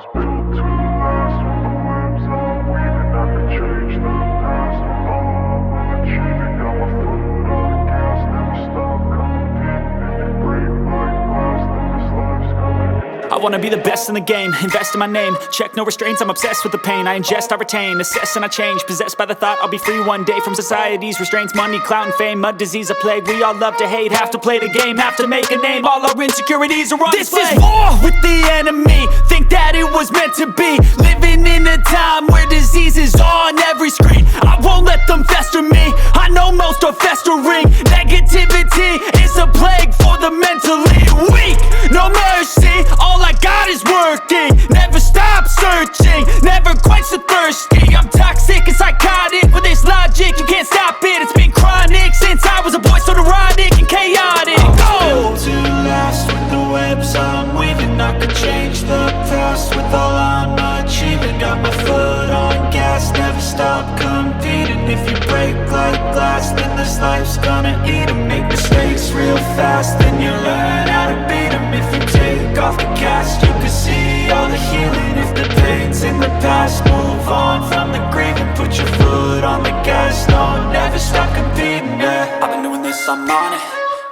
was built to last. With the webs I'm weaving, I could change the past. With all I'm achieving, got my foot on gas. Never stop competing. If you break like glass, then this life's gonna end. I wanna be the best in the game, invest in my name. Check no restraints, I'm obsessed with the pain. I ingest, I retain, assess and I change. Possessed by the thought I'll be free one day from society's restraints. Money, clout and fame, mud, disease, a plague. We all love to hate, have to play the game, have to make a name. All our insecurities are on display. This is war with the enemy, think that it was meant to be. Living in a time where disease is on every screen. I won't let them fester me, I know most are festering. Negativity is a plague for the mentally weak. No mercy, all I got is working. Never stop searching, never quench the thirsty. I'm toxic and psychotic, with this logic you can't stop it. It's been chronic since I was a boy, so neurotic and chaotic. Built to last. With the webs I'm weaving, I could change the past. With all I'm achieving, got my foot on gas. Never stop competing. If you break like glass, then this life's gonna eat 'em. Make mistakes real fast, then you learn how to beat 'em. If you take off the cast, you can see all the healing. If the pain's in the past, move on from the grieving. Put your foot on the gas, no, never stop competing, yeah. I've been doing this, I'm on it.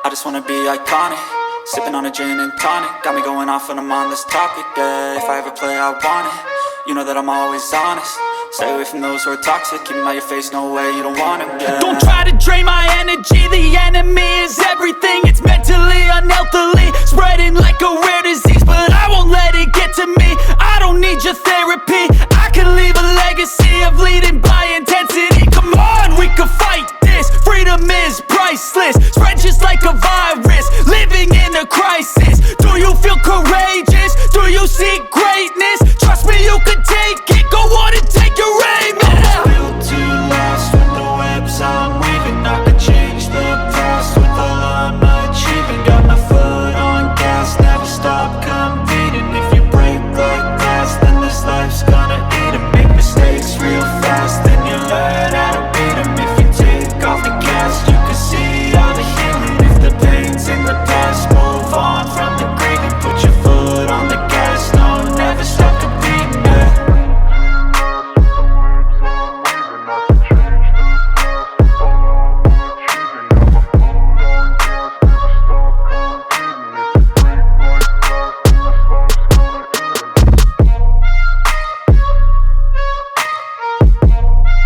I just wanna be iconic. Sipping on a gin and tonic, got me going off when I'm on this topic, yeah. If I ever play, I want it. You know that I'm always honest. Stay away from those who are toxic. Keep them out your face, no way, you don't want it, yeah. Don't try to drain my energy. The enemy is everything. It's mentally, unhealthily, spreading like a rare disease. But I won't let it get to me.